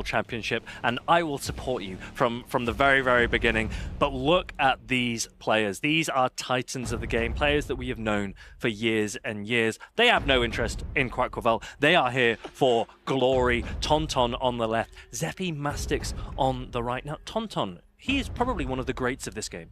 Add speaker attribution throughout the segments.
Speaker 1: Championship, and I will support you from the very, very beginning. But look at these players. These are titans of the game, players that we have known for years and years. They have no interest in Quackquavel. They are here for glory. TONTON on the left, ZEPHYMASTYX on the right. Now, TONTON, he is probably one of the greats of this game.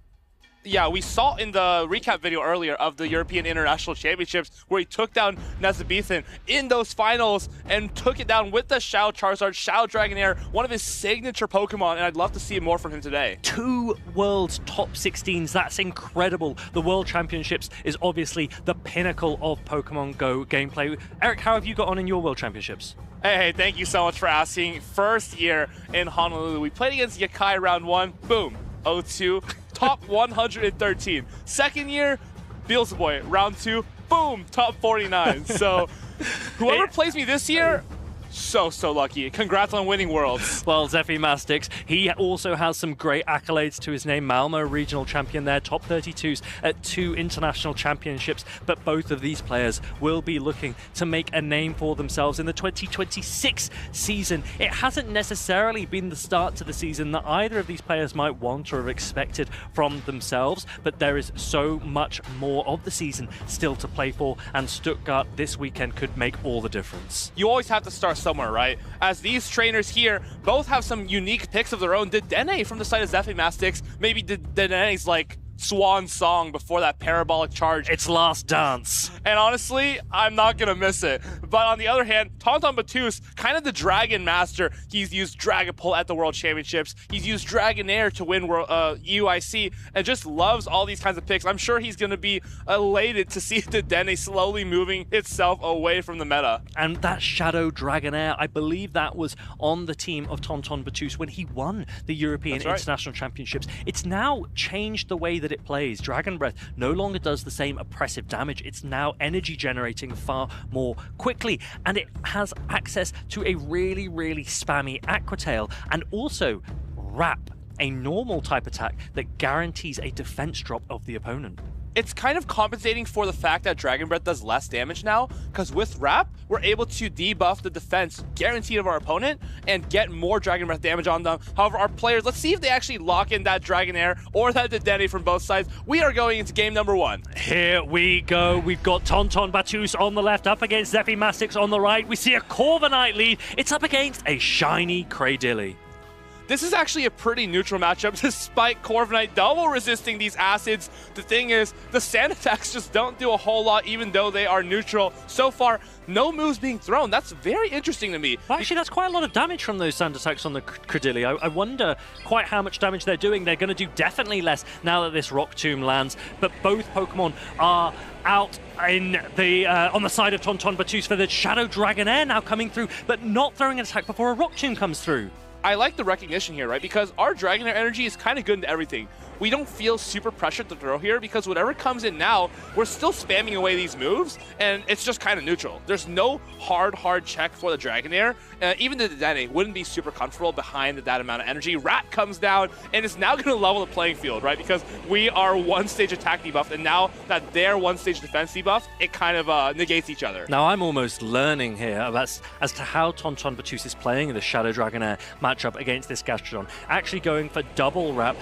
Speaker 2: Yeah, we saw in the recap video earlier of the European International Championships where he took down Nezabethan in those finals and took it down with the Shadow Charizard, Shadow Dragonair, one of his signature Pokemon, and I'd love to see more from him today. 2
Speaker 1: World's top 16s, that's incredible. The World Championships is obviously the pinnacle of Pokemon Go gameplay. Eric, how have you got on in your World Championships?
Speaker 2: Hey, thank you so much for asking. First year in Honolulu, we played against Yakai round 1, boom, 0-2. Top 113. Second year, Beelzeboy, round 2, boom, top 49. So whoever plays me this year, so lucky. Congrats on winning Worlds.
Speaker 1: Well, ZEPHYMASTYX, he also has some great accolades to his name. Malmo regional champion there, top 32s at 2 international championships. But both of these players will be looking to make a name for themselves in the 2026 season. It hasn't necessarily been the start to the season that either of these players might want or have expected from themselves, but there is so much more of the season still to play for, and Stuttgart this weekend could make all the difference.
Speaker 2: You always have to start somewhere, right? As these trainers here both have some unique picks of their own. Dedenne from the side of ZEPHYMASTYX, maybe Dedenne's like swan song before that parabolic charge.
Speaker 1: It's Last Dance.
Speaker 2: And honestly, I'm not gonna miss it. But on the other hand, BATTEUSE, kind of the Dragon Master. He's used Dragon Pull at the World Championships. He's used Dragonair to win UIC, and just loves all these kinds of picks. I'm sure he's gonna be elated to see Dedenne slowly moving itself away from the meta.
Speaker 1: And that Shadow Dragonair, I believe that was on the team of BATTEUSE when he won the European International Championships. It's now changed the way that it plays. Dragon Breath no longer does the same oppressive damage. It's now energy generating far more quickly, and it has access to a really, really spammy Aqua Tail, and also Wrap, a normal type attack that guarantees a defense drop of the opponent.
Speaker 2: It's kind of compensating for the fact that Dragon Breath does less damage now, because with Wrap, we're able to debuff the defense guaranteed of our opponent and get more Dragon Breath damage on them. However, our players, let's see if they actually lock in that Dragonair or that Dedenne from both sides. We are going into game number 1.
Speaker 1: Here we go. We've got BATTEUSE on the left, up against ZEPHYMASTYX on the right. We see a Corviknight lead. It's up against a shiny Cradily.
Speaker 2: This is actually a pretty neutral matchup, despite Corviknight double resisting these acids. The thing is, the sand attacks just don't do a whole lot, even though they are neutral. So far, no moves being thrown. That's very interesting to me.
Speaker 1: Well, actually, that's quite a lot of damage from those sand attacks on the Cradily. I wonder quite how much damage they're doing. They're going to do definitely less now that this Rock Tomb lands. But both Pokemon are out in the on the side of BATTEUSE for the Shadow Dragonair now coming through, but not throwing an attack before a Rock Tomb comes through.
Speaker 2: I like the recognition here, right? Because our Dragonair energy is kind of good into everything. We don't feel super pressured to throw here because whatever comes in now, we're still spamming away these moves, and it's just kind of neutral. There's no hard check for the Dragonair. Even the Dedenne wouldn't be super comfortable behind that amount of energy. Rat comes down, and it's now going to level the playing field, right? Because we are 1-stage attack debuffed, and now that they're 1-stage defense debuffed, it kind of negates each other.
Speaker 1: Now, I'm almost learning here as to how BATTEUSE is playing in the Shadow Dragonair matchup against this Gastrodon. Actually going for double Wrap.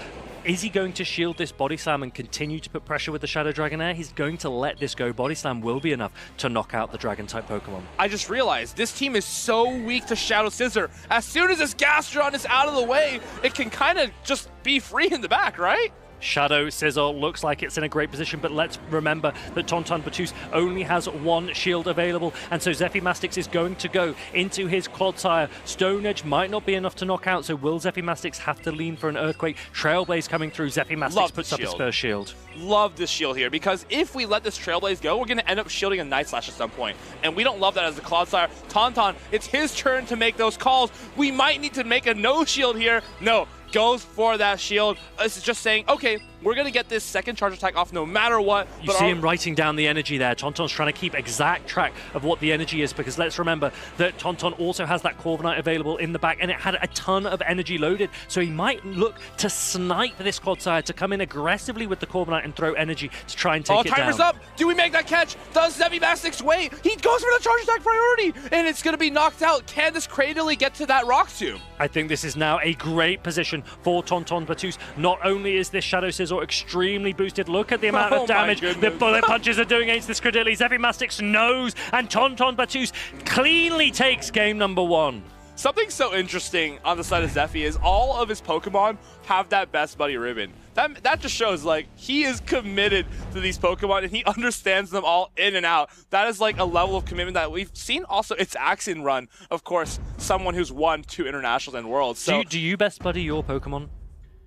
Speaker 1: Is he going to shield this Body Slam and continue to put pressure with the Shadow Dragonair? He's going to let this go. Body Slam will be enough to knock out the Dragon-type Pokemon.
Speaker 2: I just realized this team is so weak to Shadow Scissor. As soon as this Gastrodon is out of the way, it can kind of just be free in the back, right?
Speaker 1: Shadow Scissor looks like it's in a great position, but let's remember that BATTEUSE only has 1 shield available, and so ZEPHYMASTYX is going to go into his Clodsire. Stone Edge might not be enough to knock out, so will ZEPHYMASTYX have to lean for an Earthquake? Trailblaze coming through. ZEPHYMASTYX puts up his first shield.
Speaker 2: Love this shield here, because if we let this Trailblaze go, we're going to end up shielding a Night Slash at some point, and we don't love that as a Clodsire. TONTON, it's his turn to make those calls. We might need to make a no shield here. No. Goes for that shield. This is just saying, okay, we're going to get this second charge attack off no matter what.
Speaker 1: You see him writing down the energy there. TONTON's trying to keep exact track of what the energy is, because let's remember that TONTON also has that Corviknight available in the back, and it had a ton of energy loaded, so he might look to snipe this Quadsire, to come in aggressively with the Corviknight and throw energy to try and take it down.
Speaker 2: Timer's up! Do we make that catch? Does ZEPHYMASTYX wait? He goes for the charge attack priority, and it's going to be knocked out. Can this Cradily get to that Rock Tomb?
Speaker 1: I think this is now a great position for TONTON BATTEUSE. Not only is this Shadow Scissor extremely boosted, look at the amount of damage the bullet punches are doing against this Cradily. ZEPHYMASTYX knows, and TONTON BATTEUSE cleanly takes game number 1.
Speaker 2: Something so interesting on the side of Zephy is all of his Pokemon have that Best Buddy ribbon. That just shows, like, he is committed to these Pokemon and he understands them all in and out. That is like a level of commitment that we've seen also. It's Axin run, of course, someone who's won 2 internationals and worlds. So
Speaker 1: do you Best Buddy your Pokemon?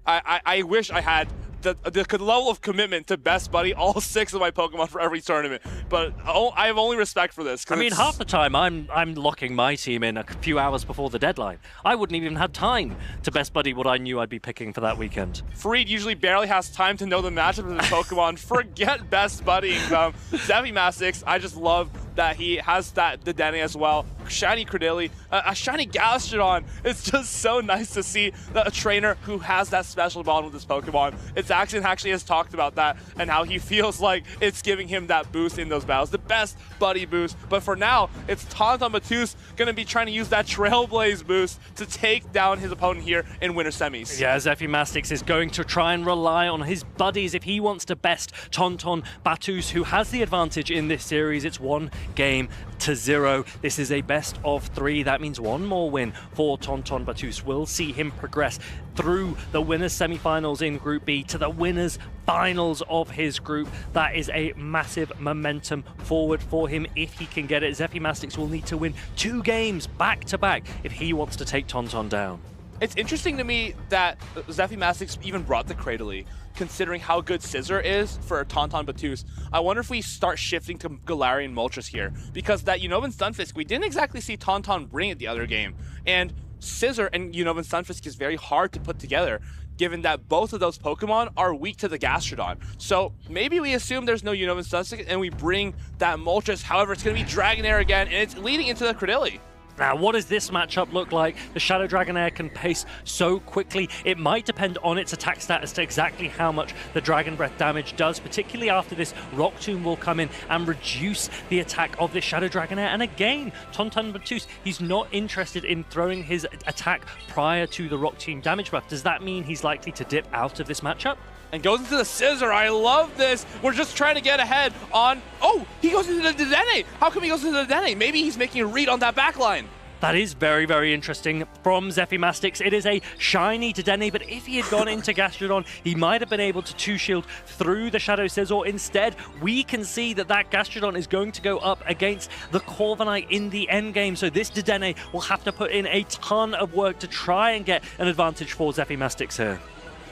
Speaker 2: I wish I had the level of commitment to Best Buddy all 6 of my Pokemon for every tournament, but I have only respect for this.
Speaker 1: I mean, half the time I'm locking my team in a few hours before the deadline. I wouldn't even have time to Best Buddy what I knew I'd be picking for that weekend.
Speaker 2: Fareed usually barely has time to know the matchup of his Pokemon. Forget Best Buddying them. ZEPHYMASTYX, I just love that he has that Dedenne as well. Shiny Cradily, a shiny Gastrodon. It's just so nice to see a trainer who has that special bond with his Pokemon. It's Axin actually has talked about that and how he feels like it's giving him that boost in those battles, the best buddy boost. But for now, it's TONTON BATTEUSE going to be trying to use that Trailblaze boost to take down his opponent here in Winter Semis.
Speaker 1: Yeah, ZEPHYMASTYX is going to try and rely on his buddies if he wants to best TONTON BATTEUSE, who has the advantage in this series. It's 1 game to 0. This is a best of 3. That means 1 more win for TONTON BATTEUSE. We'll see him progress through the winners semi-finals in Group B to the winners finals of his group. That is a massive momentum forward for him if he can get it. ZEPHYMASTYX will need to win 2 games back to back if he wants to take TONTON down.
Speaker 2: It's interesting to me that ZEPHYMASTYX even brought the Cradily, considering how good Scissor is for TONTON BATTEUSE. I wonder if we start shifting to Galarian Moltres here, because that Unova Stunfisk, we didn't exactly see TONTON bring it the other game, and Scissor and Unova Stunfisk is very hard to put together, given that both of those Pokemon are weak to the Gastrodon. So maybe we assume there's no Unova Stunfisk and we bring that Moltres. However, it's going to be Dragonair again, and it's leading into the Cradily.
Speaker 1: Now, what does this matchup look like? The Shadow Dragonair can pace so quickly. It might depend on its attack stat as to exactly how much the Dragon Breath damage does, particularly after this Rock Tomb will come in and reduce the attack of this Shadow Dragonair. And again, TONTON BATTEUSE, he's not interested in throwing his attack prior to the Rock Tomb damage buff. Does that mean he's likely to dip out of this matchup?
Speaker 2: And goes into the Scissor. I love this. We're just trying to get ahead on... Oh, he goes into the Dedenne. How come he goes into the Dedenne? Maybe he's making a read on that backline.
Speaker 1: That is very, very interesting from ZEPHYMASTYX. It is a shiny Dedenne, but if he had gone into Gastrodon, he might have been able to 2-shield through the Shadow Scissor. Instead, we can see that Gastrodon is going to go up against the Corviknight in the endgame, so this Dedenne will have to put in a ton of work to try and get an advantage for ZEPHYMASTYX here.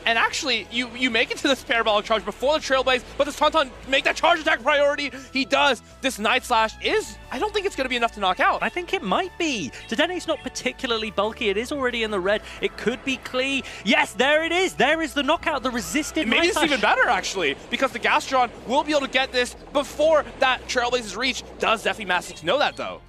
Speaker 2: And actually, you make it to this Parabolic Charge before the Trailblaze, but does TONTON make that charge attack priority? He does. This Night Slash is, I don't think it's going to be enough to knock out.
Speaker 1: I think it might be. Dedenne's not particularly bulky. It is already in the red. It could be Klee. Yes, there it is. There is the knockout, the resisted
Speaker 2: Maybe
Speaker 1: Night
Speaker 2: it's
Speaker 1: Slash.
Speaker 2: even better, actually, because the Gastrodon will be able to get this before that Trailblaze is reached. Does ZEPHYMASTYX know that, though?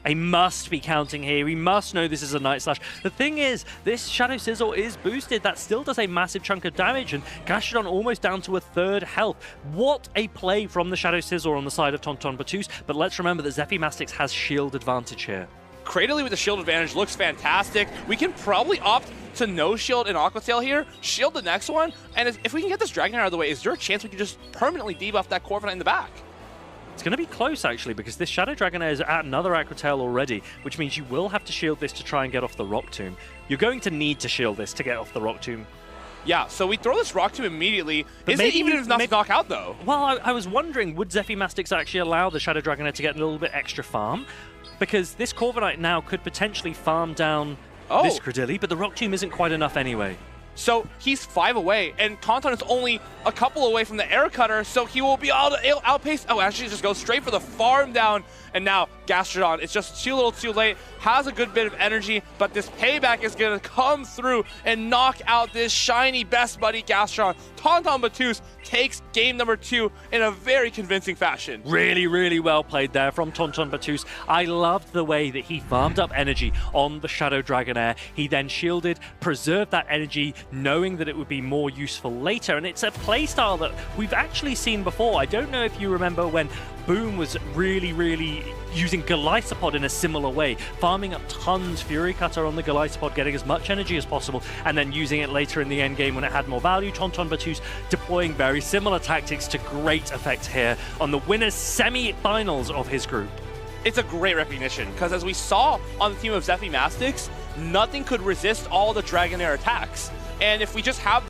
Speaker 1: He must be counting here. We must know this is a Night Slash. The thing is, this Shadow Scissor is boosted. That still does a massive chunk of damage, and Gastrodon almost down to a 3rd health. What a play from the Shadow Scissor on the side of TONTON BATTEUSE, but let's remember that ZEPHYMASTYX has shield advantage here.
Speaker 2: Cradily with the shield advantage looks fantastic. We can probably opt to no shield in Aqua Tail here, shield the next one, and if we can get this Dragonair out of the way, is there a chance we can just permanently debuff that Corviknight in the back?
Speaker 1: It's going to be close, actually, because this Shadow Dragonair is at another Aqua Tail already, which means you will have to shield this to try and get off the Rock Tomb. You're going to need to shield this to get off the Rock Tomb.
Speaker 2: Yeah, so we throw this Rock Tomb immediately. Is it even enough to knock out, though?
Speaker 1: Well, I was wondering, would ZEPHYMASTYX actually allow the Shadow Dragonair to get a little bit extra farm? Because this Corviknight now could potentially farm down this Cradily, but the Rock Tomb isn't quite enough anyway.
Speaker 2: So he's 5 away, and TONTON is only a couple away from the Air Cutter, so he will be able to outpace. Oh, actually just goes straight for the farm down, and now Gastrodon is just too little too late, has a good bit of energy, but this payback is going to come through and knock out this shiny best buddy Gastrodon. TONTON BATTEUSE takes game number 2 in a very convincing fashion.
Speaker 1: Really, really well played there from TONTON BATTEUSE. I loved the way that he farmed up energy on the Shadow Dragonair. He then shielded, preserved that energy, knowing that it would be more useful later. And it's a playstyle that we've actually seen before. I don't know if you remember when Boom was really using Golisopod in a similar way, farming up tons Fury Cutter on the Golisopod, getting as much energy as possible, and then using it later in the end game when it had more value. TONTON BATTEUSE deploying very similar tactics to great effect here on the winners semi-finals of his group.
Speaker 2: It's a great recognition, because as we saw on the team of ZEPHYMASTYX, nothing could resist all the Dragonair attacks. And if we just have